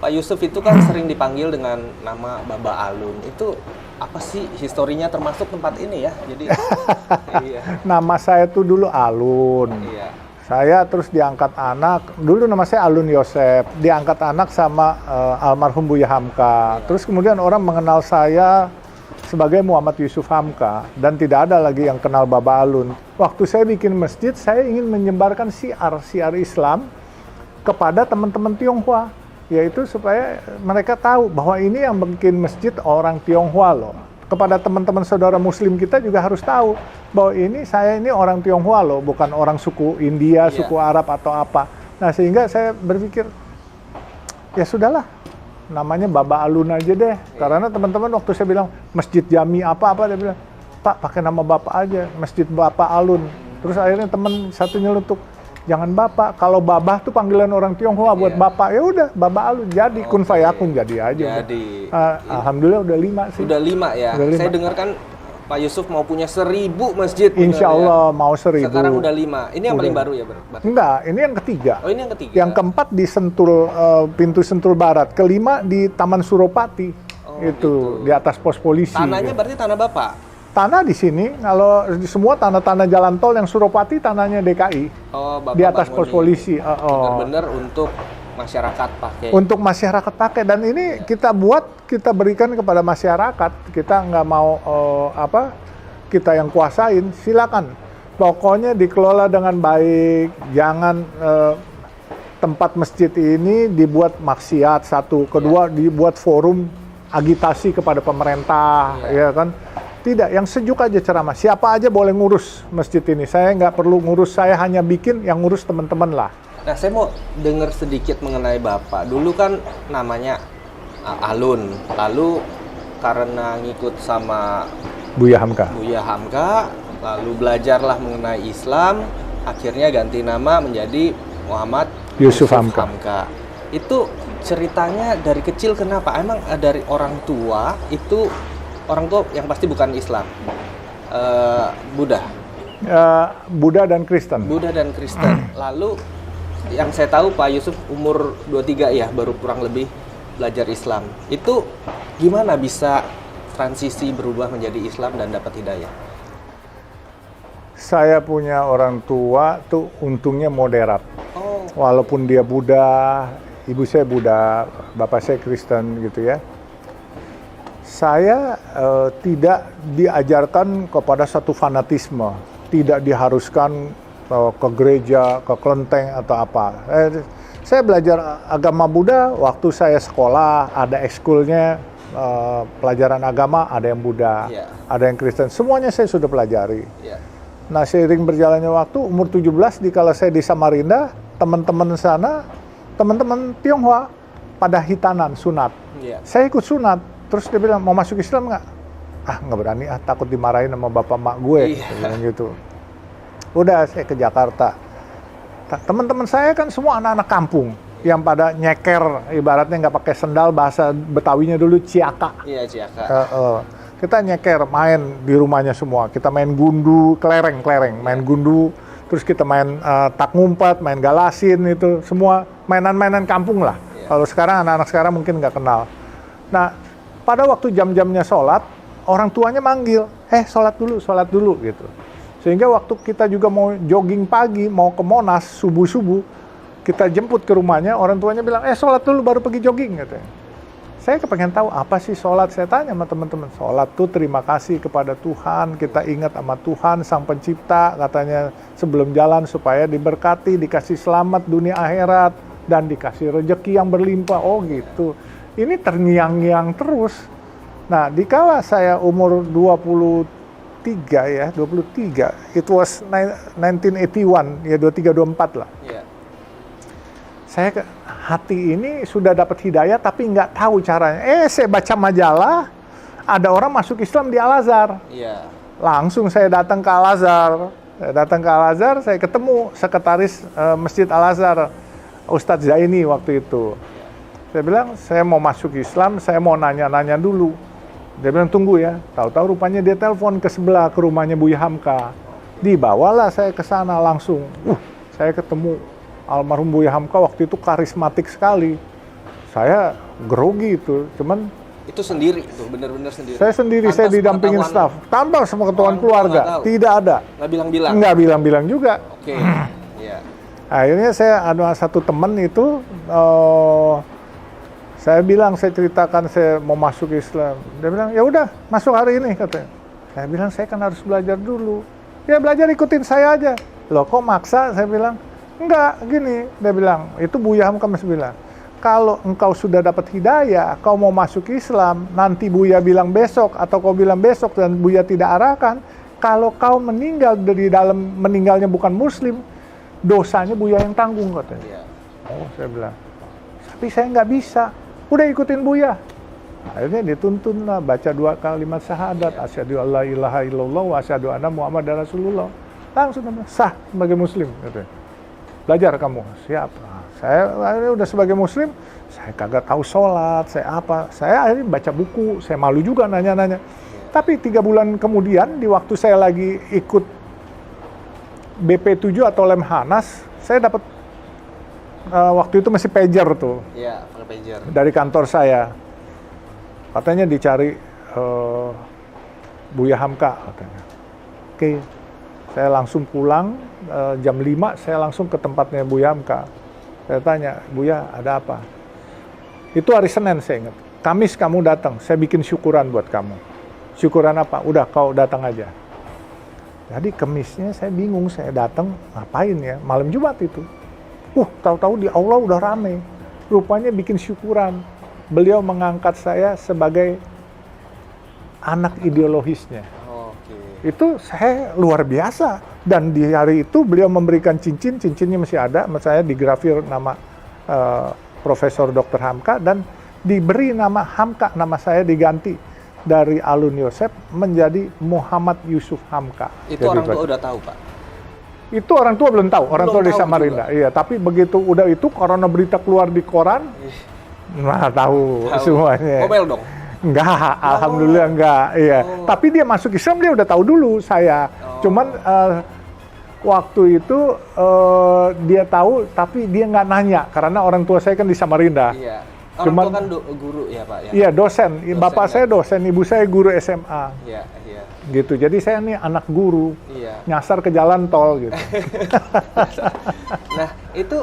Pak Yusuf itu kan sering dipanggil dengan nama Baba Alun. Itu apa sih historinya termasuk tempat ini ya? Jadi iya. Nama saya tuh dulu Alun. Iya. Saya terus diangkat anak, dulu nama saya Alun Yosep, diangkat anak sama almarhum Buya Hamka. Terus kemudian orang mengenal saya sebagai Muhammad Yusuf Hamka dan tidak ada lagi yang kenal Baba Alun. Waktu saya bikin masjid, saya ingin menyebarkan syiar Islam kepada teman-teman Tionghoa, yaitu supaya mereka tahu bahwa ini yang bikin masjid orang Tionghoa loh. Kepada teman-teman saudara Muslim kita juga harus tahu bahwa saya ini orang Tionghoa loh, bukan orang suku India, suku Arab atau apa. Nah sehingga saya berpikir, ya sudahlah, namanya Baba Alun aja deh. Karena teman-teman waktu saya bilang Masjid Jami apa-apa, dia bilang, Pak pakai nama Bapak aja, Masjid Baba Alun. Terus akhirnya teman satu nyeletuk, jangan Bapak, kalau Babah tuh panggilan orang Tionghoa buat Bapak, ya udah Baba Alun jadi, kun fayakun jadi aja. Jadi alhamdulillah udah 5 sih. Udah 5 ya. Udah 5. Saya dengar kan Pak Yusuf mau punya 1000 masjid. Insya Allah mau 1000. Sekarang udah 5. Ini yang paling baru ya, Bro? Enggak, ini yang ketiga. Oh, ini yang ketiga. Yang keempat di Sentul, pintu Sentul Barat. Kelima di Taman Suropati. Itu di atas pos polisi. Tanahnya berarti tanah Bapak? Tanah di sini, kalau semua tanah-tanah jalan tol yang Suropati tanahnya DKI. Oh, Bapak di atas pos polisi. Benar-benar untuk masyarakat pakai. Untuk masyarakat pakai, dan ini kita berikan kepada masyarakat. Kita nggak mau kita yang kuasain, silakan. Pokoknya dikelola dengan baik, jangan tempat masjid ini dibuat maksiat, satu. Kedua, dibuat forum agitasi kepada pemerintah, ya kan? Tidak, yang sejuk aja ceramah. Siapa aja boleh ngurus masjid ini. Saya nggak perlu ngurus, saya hanya bikin, yang ngurus teman-teman lah. Nah, saya mau dengar sedikit mengenai Bapak. Dulu kan namanya Alun. Lalu karena ngikut sama Buya Hamka, lalu belajarlah mengenai Islam, akhirnya ganti nama menjadi Muhammad Yusuf Hamka. Itu ceritanya dari kecil kenapa? Emang dari orang tua itu, orang tua yang pasti bukan Islam, Buddha. Buddha dan Kristen. Lalu yang saya tahu Pak Yusuf umur 23 ya, baru kurang lebih belajar Islam. Itu gimana bisa transisi berubah menjadi Islam dan dapat hidayah? Saya punya orang tua tuh untungnya moderat. Walaupun dia Buddha, ibu saya Buddha, bapak saya Kristen gitu ya. Saya tidak diajarkan kepada satu fanatisme, tidak diharuskan ke gereja, ke kelenteng atau apa. Saya belajar agama Buddha waktu saya sekolah, ada ekskulnya pelajaran agama, ada yang Buddha, ada yang Kristen. Semuanya saya sudah pelajari. Nah, seiring berjalannya waktu, umur 17 dikala saya di Samarinda, teman-teman sana, teman-teman Tionghoa pada hitanan sunat. Saya ikut sunat. Terus dia bilang, mau masuk Islam nggak? Nggak berani, takut dimarahin sama bapak mak gue, gitu. Udah, saya ke Jakarta. Teman-teman saya kan semua anak-anak kampung yang pada nyeker, ibaratnya nggak pakai sendal, bahasa Betawinya dulu ciaka. Iya, ciaka. Kita nyeker, main di rumahnya semua. Kita main gundu, kelereng, main gundu. Terus kita main tak ngumpet, main galasin, itu semua mainan-mainan kampung lah. Kalau sekarang anak-anak sekarang mungkin nggak kenal. Nah, pada waktu jam-jamnya sholat, orang tuanya manggil, sholat dulu gitu. Sehingga waktu kita juga mau jogging pagi, mau ke Monas subuh-subuh, kita jemput ke rumahnya, orang tuanya bilang, sholat dulu baru pergi jogging gitu. Saya kepengen tahu apa sih sholat. Saya tanya sama teman-teman, sholat tuh terima kasih kepada Tuhan, kita ingat sama Tuhan Sang Pencipta, katanya sebelum jalan supaya diberkati, dikasih selamat dunia akhirat, dan dikasih rezeki yang berlimpah. Oh gitu. Ini terngiang-ngiang terus. Nah, dikala saya umur 23, it was 1981, ya 23-24 lah. Saya hati ini sudah dapat hidayah tapi nggak tahu caranya. Saya baca majalah, ada orang masuk Islam di Al-Azhar. Langsung saya datang ke Al-Azhar. Saya ketemu sekretaris Masjid Al-Azhar, Ustadz Zaini waktu itu. Saya bilang, saya mau masuk Islam, saya mau nanya-nanya dulu. Dia bilang, tunggu ya. Tahu-tahu rupanya dia telepon ke sebelah, ke rumahnya Buya Hamka. Dibawalah saya ke sana langsung. Saya ketemu almarhum Buya Hamka waktu itu karismatik sekali. saya grogi itu, cuman Itu sendiri tuh, bener-bener sendiri. saya sendiri, Tanpa saya didampingin sepengetahuan staf, tanpa sepengetahuan Orang tua keluarga, nggak tahu? tidak ada, Nggak bilang-bilang. nggak bilang-bilang juga. Oke. Iya. Akhirnya saya ada satu teman itu, saya bilang, saya ceritakan saya mau masuk Islam. Dia bilang, ya udah masuk hari ini katanya. Saya bilang, saya kan harus belajar dulu. Ya belajar ikutin saya aja. Loh kok maksa? Saya bilang, enggak, gini. Dia bilang, itu Buya Hamka masih bilang, kalau engkau sudah dapat hidayah, kau mau masuk Islam, nanti Buya bilang besok, atau kau bilang besok dan Buya tidak arahkan, kalau kau meninggal dari dalam meninggalnya bukan Muslim, dosanya Buya yang tanggung katanya. Iya. Oh, saya bilang, tapi saya nggak bisa. Udah ikutin Buya. Akhirnya dituntun lah, baca 2 kalimat syahadat, asyhadu alla ilaha illallah wa asyhadu anna muhammadar rasulullah. Langsung sah sebagai muslim katanya. Belajar kamu, siap. Nah, saya akhirnya udah sebagai muslim, saya kagak tahu sholat, saya apa. Saya akhirnya baca buku, saya malu juga nanya-nanya. Tapi 3 bulan kemudian, di waktu saya lagi ikut BP7 atau Lemhanas, saya dapat waktu itu masih pager tuh. Iya, pakai pager. Dari kantor saya. Katanya dicari Buya Hamka katanya. Oke. Saya langsung pulang jam 5 saya langsung ke tempatnya Buya Hamka. Saya tanya, "Buya, ada apa?" Itu hari Senin saya ingat. Kamis kamu datang, saya bikin syukuran buat kamu. Syukuran apa? Udah kau datang aja. Jadi Kamisnya saya bingung, saya datang ngapain ya? Malam Jumat itu. Tahu-tahu di aula udah rame. Rupanya bikin syukuran. Beliau mengangkat saya sebagai anak ideologisnya. Oke. Itu saya luar biasa. Dan di hari itu beliau memberikan cincin, cincinnya masih ada, saya digrafir nama Profesor Dr. Hamka, dan diberi nama Hamka, nama saya diganti dari Alun Yosef menjadi Muhammad Yusuf Hamka. Itu orang tua udah tahu, Pak? Itu orang tua belum tahu, orang tua di tahu Samarinda. Iya, tapi begitu udah itu karena berita keluar di koran, nah tahu semuanya. Ngomel dong? Enggak, alhamdulillah enggak. Iya. Tapi dia masuk Islam dia udah tahu dulu saya. Cuman waktu itu dia tahu tapi dia nggak nanya karena orang tua saya kan di Samarinda. Iya. Orang tua kan guru ya, Pak ya? Iya, dosen. Bapak saya dosen, ibu saya guru SMA. Iya, iya. Gitu. Jadi saya nih anak guru. Iya. Nyasar ke jalan tol gitu. Nah, itu